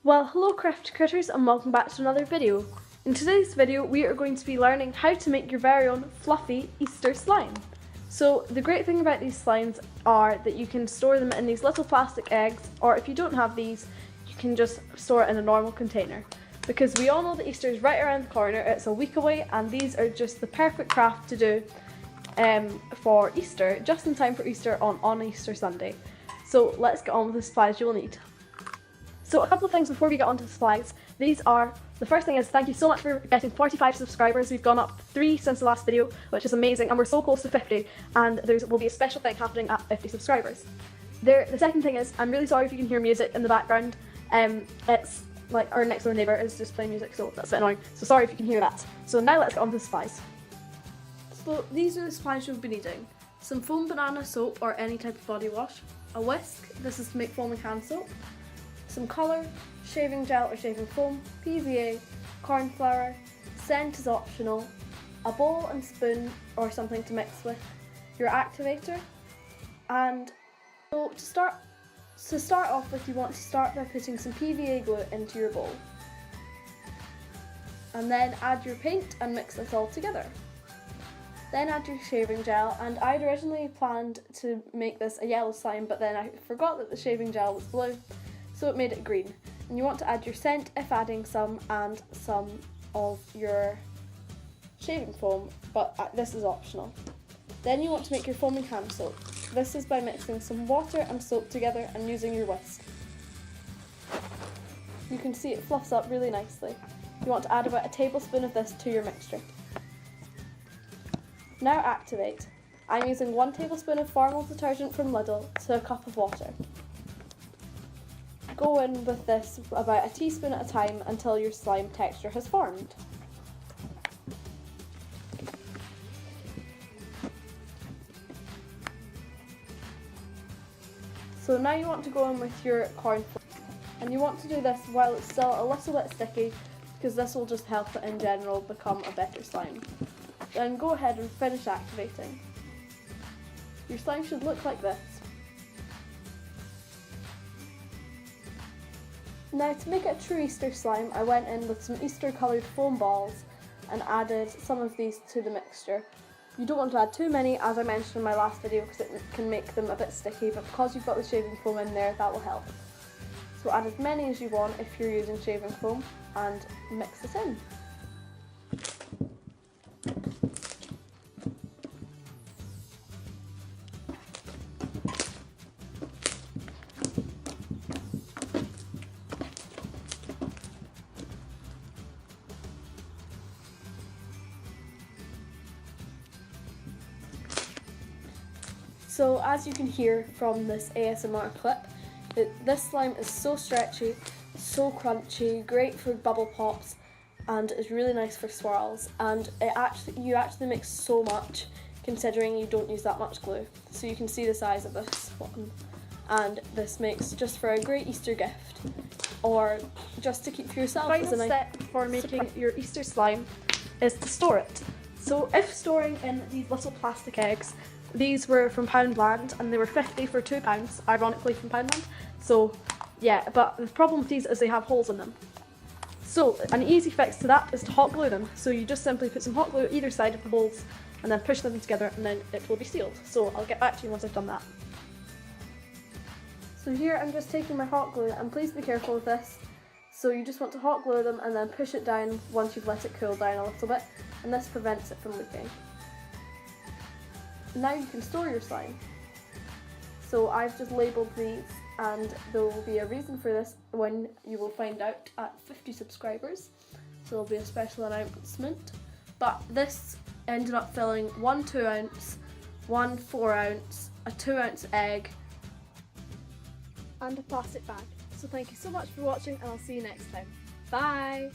Well, hello crafty critters and welcome back to another video. In today's video we are going to be learning how to make your very own fluffy Easter slime. So the great thing about these slimes are that you can store them in these little plastic eggs, or if you don't have these you can just store it in a normal container. Because we all know that Easter is right around the corner, it's a week away, and these are just the perfect craft to do for Easter, just in time for Easter on Easter Sunday. So let's get on with the supplies you will need. So a couple of things before we get onto the supplies. The first thing is, thank you so much for getting 45 subscribers. We've gone up 3 since the last video, which is amazing, and we're so close to 50, and there will be a special thing happening at 50 subscribers. The second thing is, I'm really sorry if you can hear music in the background. It's like our next door neighbour is just playing music, so that's a bit annoying. So sorry if you can hear that. So now let's get on to the supplies. So these are the supplies you'll be needing. Some foam banana soap or any type of body wash, a whisk, this is to make foaming hand soap, some colour, shaving gel or shaving foam, PVA, corn flour, scent is optional, a bowl and spoon or something to mix with, your activator, and so to start off with, you want to start by putting some PVA glue into your bowl, and then add your paint and mix this all together. Then add your shaving gel, and I'd originally planned to make this a yellow slime, but then I forgot that the shaving gel was blue, so it made it green. And you want to add your scent if adding some, and some of your shaving foam, but this is optional. Then you want to make your foaming hand soap. This is by mixing some water and soap together and using your whisk. You can see it fluffs up really nicely. You want to add about a tablespoon of this to your mixture. Now activate. I'm using 1 tablespoon of formal detergent from Lidl to a cup of water. Go in with this about a teaspoon at a time until your slime texture has formed. So now you want to go in with your corn flour, and you want to do this while it's still a little bit sticky, because this will just help it in general become a better slime. Then go ahead and finish activating. Your slime should look like this. Now to make it a true Easter slime, I went in with some Easter coloured foam balls and added some of these to the mixture. You don't want to add too many, as I mentioned in my last video, because it can make them a bit sticky, but because you've got the shaving foam in there, that will help. So add as many as you want if you're using shaving foam, and mix this in. So as you can hear from this ASMR clip, this slime is so stretchy, so crunchy, great for bubble pops, and is really nice for swirls, and you actually make so much considering you don't use that much glue. So you can see the size of this one, and this makes just for a great Easter gift, or just to keep for yourself. The final step for making your Easter slime is to store it. So if storing in these little plastic eggs, these were from Poundland and they were 50 for £2, ironically from Poundland. So yeah, but the problem with these is they have holes in them. So an easy fix to that is to hot glue them. So you just simply put some hot glue either side of the holes and then push them together, and then it will be sealed. So I'll get back to you once I've done that. So here I'm just taking my hot glue, and please be careful with this. So you just want to hot glue them and then push it down once you've let it cool down a little bit, and this prevents it from leaking. Now you can store your slime. So I've just labelled these, and there will be a reason for this when you will find out at 50 subscribers. So there will be a special announcement. But this ended up filling 1 2-ounce, 1 4-ounce, a 2-ounce egg, and a plastic bag. So thank you so much for watching, and I'll see you next time. Bye!